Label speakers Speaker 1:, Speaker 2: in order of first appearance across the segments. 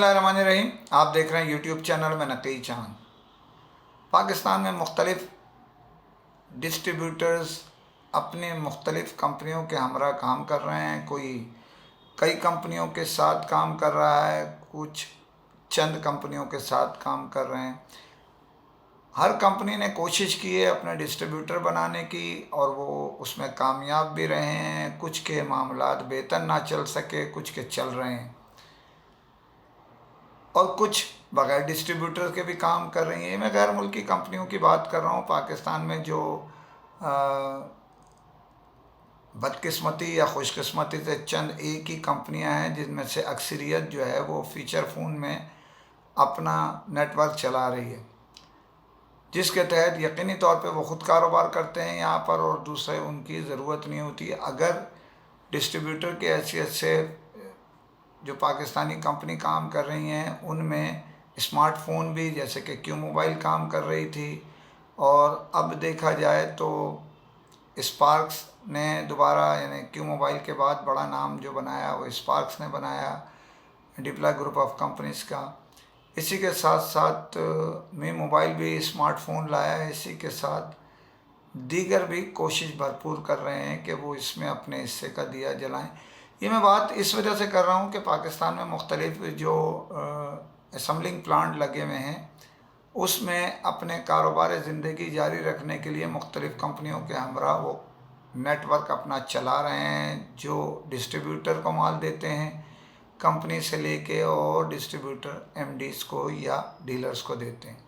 Speaker 1: बिस्मिल्लाहिर्रहमानिर्रहीम। आप देख रहे हैं यूट्यूब चैनल में नकी चांद। पाकिस्तान में मुख्तलिफ़ डिस्ट्रीब्यूटर्स अपने मुख्तलिफ़ कंपनियों के हमरा काम कर रहे हैं। कोई कई कंपनियों के साथ काम कर रहा है, कुछ चंद कंपनियों के साथ काम कर रहे हैं। हर कंपनी ने कोशिश की है अपने डिस्ट्रीब्यूटर बनाने की और वो उसमें कामयाब भी रहे हैं। कुछ के मामलात बेहतर ना चल सके, कुछ के चल रहे हैं और कुछ बगैर डिस्ट्रीब्यूटर के भी काम कर रही हैं। मैं गैर मुल्की कंपनियों की बात कर रहा हूँ। पाकिस्तान में जो बदकिस्मती या खुशकिस्मती से चंद एक ही कंपनियां हैं जिनमें से अक्सरियत जो है वो फ़ीचर फ़ोन में अपना नेटवर्क चला रही है, जिसके तहत यकीनी तौर पे वो ख़ुद कारोबार करते हैं यहाँ पर और दूसरे उनकी ज़रूरत नहीं होती। अगर डिस्ट्रीब्यूटर की हैसियत से जो पाकिस्तानी कंपनी काम कर रही हैं उनमें स्मार्टफ़ोन भी, जैसे कि क्यू मोबाइल काम कर रही थी और अब देखा जाए तो स्पार्क्स ने दोबारा, यानी क्यू मोबाइल के बाद बड़ा नाम जो बनाया वो स्पार्क्स ने बनाया, डिप्ला ग्रुप ऑफ कंपनीज़ का। इसी के साथ साथ मी मोबाइल भी स्मार्टफ़ोन लाया है। इसी के साथ दीगर भी कोशिश भरपूर कर रहे हैं कि वो इसमें अपने हिस्से का दिया जलाएं। ये मैं बात इस वजह से कर रहा हूँ कि पाकिस्तान में मुख्तलिफ़ जो असम्बलिंग प्लांट लगे हुए हैं उसमें अपने कारोबार ज़िंदगी जारी रखने के लिए मुख्तलिफ़ कंपनियों के हमरा वो नेटवर्क अपना चला रहे हैं, जो डिस्ट्रीब्यूटर को माल देते हैं कंपनी से लेके और डिस्ट्रीब्यूटर एमडीज़ को या डीलर्स को देते हैं।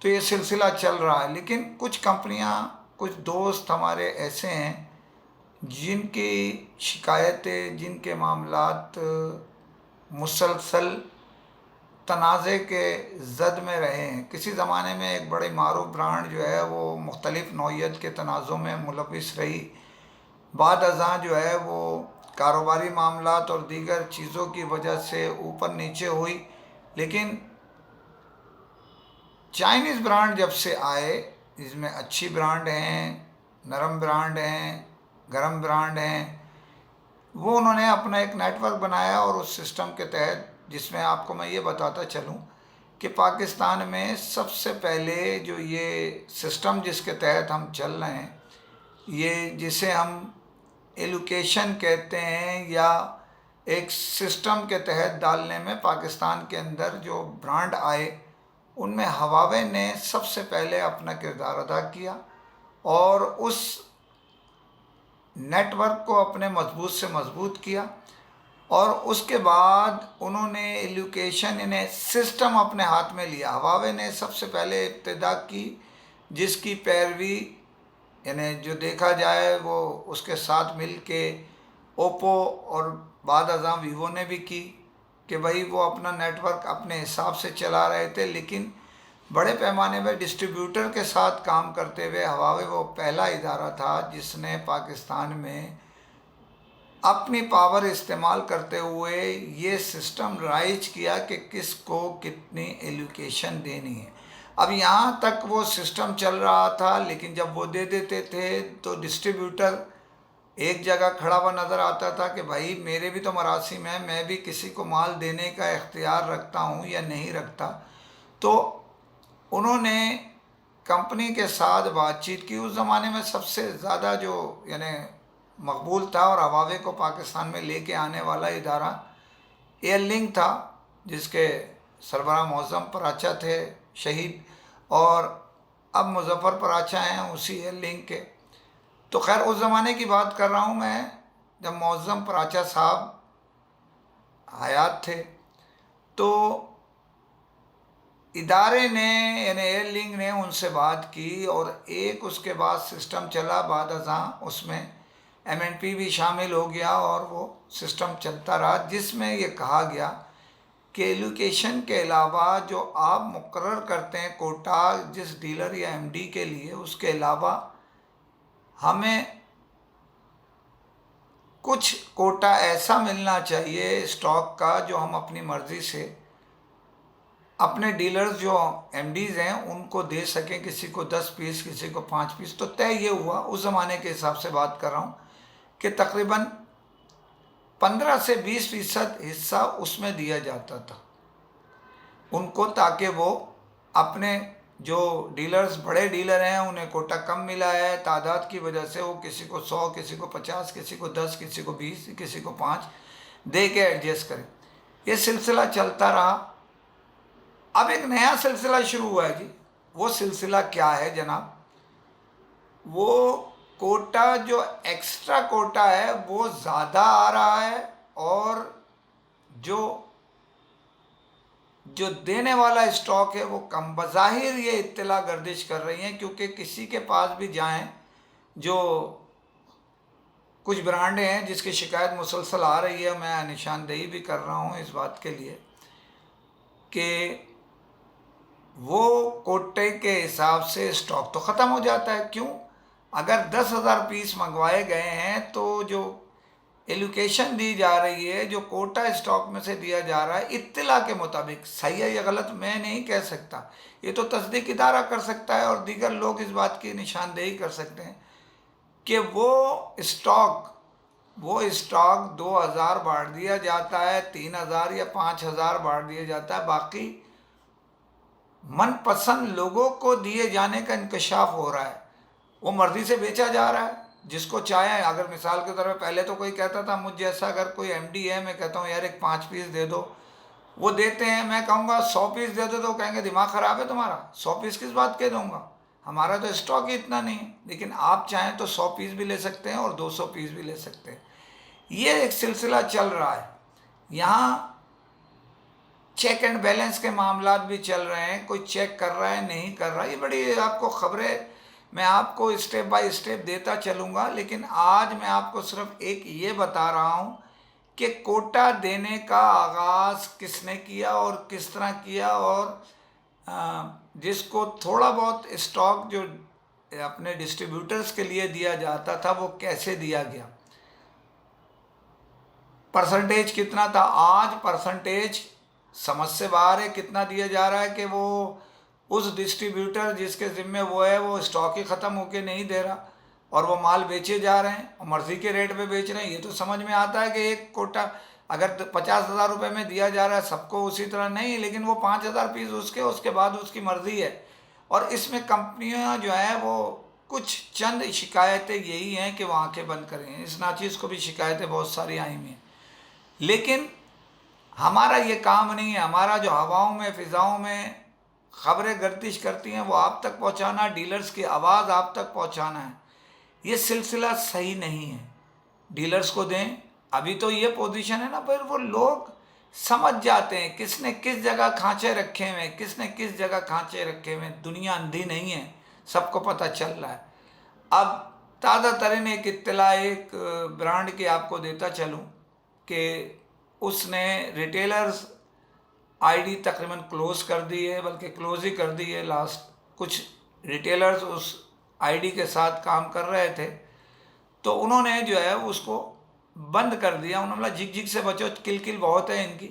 Speaker 1: तो ये सिलसिला चल रहा है। लेकिन कुछ कंपनियां, कुछ दोस्त हमारे ऐसे हैं जिनकी शिकायतें, जिनके मामलात मुसलसल तनाज़े के ज़द में रहे हैं। किसी ज़माने में एक बड़ी मारूफ ब्रांड जो है वो मुख्तलिफ़ नौइयत के तनाज़ों में मुलविस रही। बाद अज़ां जो है वो कारोबारी मामलात और दीगर चीज़ों की वजह से ऊपर नीचे हुई। लेकिन चाइनीज़ ब्रांड जब से आए, जिसमें अच्छी ब्रांड हैं, नरम ब्रांड हैं, गरम ब्रांड हैं, वो उन्होंने अपना एक नेटवर्क बनाया और उस सिस्टम के तहत, जिसमें आपको मैं ये बताता चलूँ कि पाकिस्तान में सबसे पहले जो ये सिस्टम जिसके तहत हम चल रहे हैं, ये जिसे हम एलोकेशन कहते हैं, या एक सिस्टम के तहत डालने में पाकिस्तान के अंदर जो ब्रांड आए उनमें हवावे ने सबसे पहले अपना किरदार अदा किया और उस नेटवर्क को अपने मजबूत से मजबूत किया। और उसके बाद उन्होंने एलोकेशन यानी सिस्टम अपने हाथ में लिया। हवावे ने सबसे पहले इब्तिदा की, जिसकी पैरवी यानी जो देखा जाए वो उसके साथ मिल के ओप्पो और बाद अज़ां वीवो ने भी की कि भाई वो अपना नेटवर्क अपने हिसाब से चला रहे थे। लेकिन बड़े पैमाने पर डिस्ट्रीब्यूटर के साथ काम करते हुए हवावे वो पहला इदारा था जिसने पाकिस्तान में अपनी पावर इस्तेमाल करते हुए ये सिस्टम राइज किया कि किसको कितनी एलोकेशन देनी है। अब यहाँ तक वो सिस्टम चल रहा था, लेकिन जब वो दे देते थे तो डिस्ट्रीब्यूटर एक जगह खड़ा हुआ नज़र आता था कि भाई मेरे भी तो मरासिम है, मैं भी किसी को माल देने का इख्तियार रखता हूँ या नहीं रखता। तो उन्होंने कंपनी के साथ बातचीत की। उस ज़माने में सबसे ज़्यादा जो यानी मकबूल था और हवावे को पाकिस्तान में लेके आने वाला इदारा एयरलिंक था, जिसके सरबराह मौज़म पराचा थे शहीद, और अब मुज़फ़्फ़र पराचा हैं उसी एयरलिंक के। तो खैर उस ज़माने की बात कर रहा हूँ मैं, जब मौज़म पराचा साहब हयात थे। तो इदारे ने यानी एयरलिंक ने उनसे बात की और एक उसके बाद सिस्टम चला। बाद अज़ां उसमें एमएनपी भी शामिल हो गया और वो सिस्टम चलता रहा, जिसमें ये कहा गया कि एलोकेशन के अलावा जो आप मुकर्रर करते हैं कोटा जिस डीलर या एमडी के लिए, उसके अलावा हमें कुछ कोटा ऐसा मिलना चाहिए स्टॉक का जो हम अपनी मर्ज़ी से अपने डीलर्स जो एमडीज़ हैं उनको दे सकें, किसी को 10 पीस, किसी को 5 पीस। तो तय ये हुआ, उस ज़माने के हिसाब से बात कर रहा हूँ, कि तकरीबन 15 से 20% हिस्सा उसमें दिया जाता था। उनको, ताकि वो अपने जो डीलर्स बड़े डीलर हैं उन्हें कोटा कम मिला है, तादाद की वजह से वो किसी को 100, किसी को 50, किसी को 10, किसी को 20, किसी को 5 दे के एडजस्ट करें। ये सिलसिला चलता रहा। अब एक नया सिलसिला शुरू हुआ है जी। वो सिलसिला क्या है जनाब? वो कोटा, जो एक्स्ट्रा कोटा है वो ज़्यादा आ रहा है, और जो जो देने वाला स्टॉक है वो कम। बज़ाहिर ये इत्तला गर्दिश कर रही हैं, क्योंकि किसी के पास भी जाएं, जो कुछ ब्रांडें हैं जिसकी शिकायत मुसलसल आ रही है, मैं निशानदेही भी कर रहा हूँ इस बात के लिए कि वो कोटे के हिसाब से स्टॉक तो ख़त्म हो जाता है। क्यों? अगर 10,000 पीस मंगवाए गए हैं तो जो एलोकेशन दी जा रही है, जो कोटा स्टॉक में से दिया जा रहा है, इत्तला के मुताबिक, सही है या गलत मैं नहीं कह सकता, ये तो तस्दीक इदारा कर सकता है और दीगर लोग इस बात की निशानदेही कर सकते हैं कि वो स्टॉक 2,000 बांट दिया जाता है, 3,000 या 5,000 बांट दिया जाता है, बाकी मनपसंद लोगों को दिए जाने का इंकशाफ हो रहा है। वो मर्जी से बेचा जा रहा है, जिसको चाहे। अगर मिसाल के तौर पर पहले तो कोई कहता था, मुझ जैसा अगर कोई एमडी है, मैं कहता हूँ यार एक 5 पीस दे दो, वो देते हैं। मैं कहूँगा 100 पीस दे दो तो कहेंगे दिमाग ख़राब है तुम्हारा, 100 पीस किस बात के दूंगा, हमारा तो स्टॉक ही इतना नहीं है। लेकिन आप चाहें तो 100 पीस भी ले सकते हैं और 200 पीस भी ले सकते हैं। ये एक सिलसिला चल रहा है। यहाँ चेक एंड बैलेंस के मामलात भी चल रहे हैं, कोई चेक कर रहा है नहीं कर रहा। ये बड़ी आपको खबरें मैं आपको स्टेप बाय स्टेप देता चलूँगा, लेकिन आज मैं आपको सिर्फ एक ये बता रहा हूँ कि कोटा देने का आगाज़ किसने किया और किस तरह किया, और जिसको थोड़ा बहुत स्टॉक जो अपने डिस्ट्रीब्यूटर्स के लिए दिया जाता था वो कैसे दिया गया, परसेंटेज कितना था। आज परसेंटेज समझ से बाहर है। कितना दिया जा रहा है कि वो उस डिस्ट्रीब्यूटर जिसके ज़िम्मे वो है, वो स्टॉक ही ख़त्म होके नहीं दे रहा और वो माल बेचे जा रहे हैं और मर्ज़ी के रेट पे बेच रहे हैं। ये तो समझ में आता है कि एक कोटा अगर 50,000 रुपये में दिया जा रहा है सबको उसी तरह नहीं, लेकिन वो 5,000 पीस उसके बाद उसकी मर्ज़ी है। और इसमें कंपनियां जो है वो कुछ चंद शिकायतें यही हैं कि वो आँखें बंद करें। इस नाचीज़ को भी शिकायतें बहुत सारी आई हुई हैं, लेकिन हमारा ये काम नहीं है। हमारा जो हवाओं में फ़िज़ाओं में खबरें गर्दिश करती हैं वो आप तक पहुंचाना, डीलर्स की आवाज़ आप तक पहुंचाना है। ये सिलसिला सही नहीं है। डीलर्स को दें, अभी तो ये पोजीशन है ना, पर वो लोग समझ जाते हैं किसने किस जगह खांचे रखे हुए हैं, किसने किस जगह खांचे रखे हुए हैं। दुनिया अंधी नहीं है, सबको पता चल रहा है। अब ताज़ा तरीन एक इत्तला एक ब्रांड की आपको देता चलूँ कि उसने रिटेलर्स आईडी तकरीबन क्लोज़ कर दी है, बल्कि क्लोज़ ही कर दी है। लास्ट कुछ रिटेलर्स उस आईडी के साथ काम कर रहे थे, तो उन्होंने जो है उसको बंद कर दिया। उन्होंने बोला झिक झिक से बचो, किल बहुत है इनकी।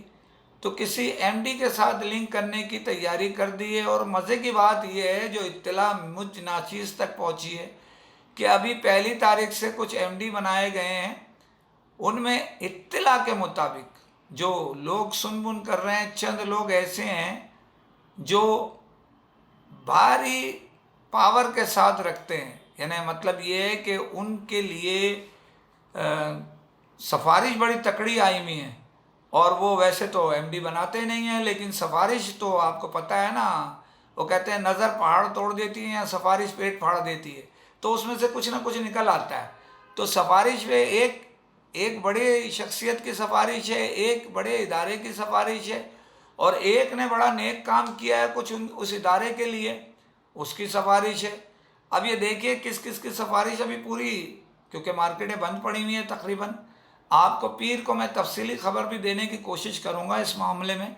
Speaker 1: तो किसी एमडी के साथ लिंक करने की तैयारी कर दी है। और मज़े की बात यह है, जो इत्तला मुझ नाचीज़ तक पहुंची है कि अभी 1 तारीख से कुछ एमडी बनाए गए हैं। उनमें इत्तला के मुताबिक जो लोग सुन कर रहे हैं, चंद लोग ऐसे हैं जो भारी पावर के साथ रखते हैं। यानी मतलब ये है कि उनके लिए सिफारिश बड़ी तकड़ी आई हुई है, और वो वैसे तो एमडी बनाते नहीं हैं, लेकिन सिफारिश तो आपको पता है ना, वो कहते हैं नज़र पहाड़ तोड़ देती है या सिफारिश पेट फाड़ देती है। तो उसमें से कुछ ना कुछ निकल आता है। तो सिफारिश में एक बड़े शख्सियत की सिफारिश है, एक बड़े इदारे की सिफारिश है, और एक ने बड़ा नेक काम किया है कुछ उस इदारे के लिए, उसकी सिफारिश है। अब ये देखिए किस किस की सिफारिश अभी पूरी, क्योंकि मार्केटें बंद पड़ी हुई हैं तकरीबन। आपको पीर को मैं तफसीली खबर भी देने की कोशिश करूँगा इस मामले में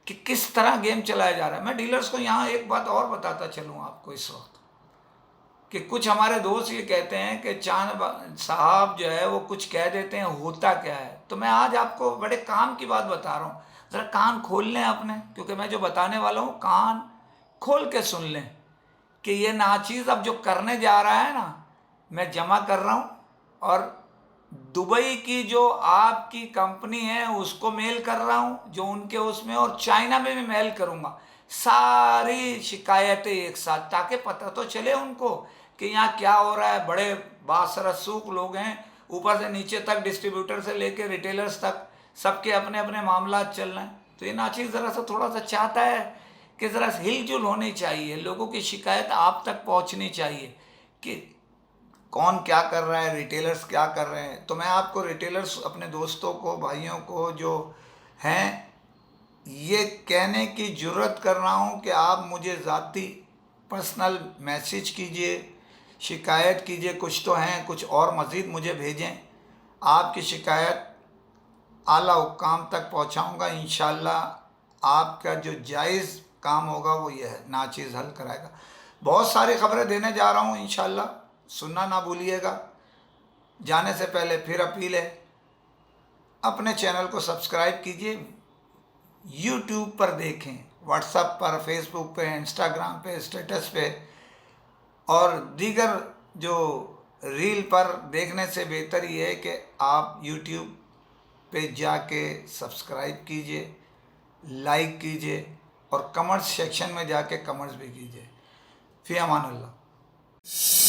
Speaker 1: कि किस तरह गेम चलाया जा रहा है। मैं डीलर्स को यहाँ एक बात और बताता चलूँ आपको इस वक्त, कि कुछ हमारे दोस्त ये कहते हैं कि चांद साहब जो है वो कुछ कह देते हैं, होता क्या है। तो मैं आज आपको बड़े काम की बात बता रहा हूँ, ज़रा कान खोल लें अपने, क्योंकि मैं जो बताने वाला हूँ कान खोल के सुन लें कि ये नाचीज़ अब जो करने जा रहा है ना, मैं जमा कर रहा हूँ और दुबई की जो आपकी कंपनी है उसको मेल कर रहा हूँ, जो उनके उसमें, और चाइना में भी मेल करूँगा सारी शिकायतें एक साथ, ताकि पता तो चले उनको कि यहाँ क्या हो रहा है। बड़े बासरसूख लोग हैं, ऊपर से नीचे तक, डिस्ट्रीब्यूटर से लेके रिटेलर्स तक, सबके अपने अपने मामला चल रहे हैं। तो ये नाचीज़ ज़रा सा थोड़ा सा चाहता है कि ज़रा हिलजुल होनी चाहिए, लोगों की शिकायत आप तक पहुँचनी चाहिए कि कौन क्या कर रहा है, रिटेलर्स क्या कर रहे हैं। तो मैं आपको रिटेलर्स, अपने दोस्तों को, भाइयों को जो हैं, ये कहने की ज़रूरत कर रहा हूँ कि आप मुझे ज़ाती पर्सनल मैसेज कीजिए, शिकायत कीजिए। कुछ तो हैं, कुछ और मज़ीद मुझे भेजें। आपकी शिकायत आला हुक्काम तक पहुँचाऊँगा। इंशाल्लाह आपका जो जायज़ काम होगा वो ये है, नाचीज़ हल कराएगा। बहुत सारी खबरें देने जा रहा हूँ इंशाल्लाह, सुनना ना भूलिएगा। जाने से पहले फिर अपील है, अपने चैनल को सब्सक्राइब कीजिए। यूट्यूब पर देखें, व्हाट्सएप पर, फेसबुक पे, इंस्टाग्राम पे, स्टेटस पे और दीगर जो रील पर देखने से बेहतर ये है कि आप यूट्यूब पे जाके सब्सक्राइब कीजिए, लाइक कीजिए और कमेंट्स सेक्शन में जाके कमेंट्स भी कीजिए। फ़ी अमान अल्लाह।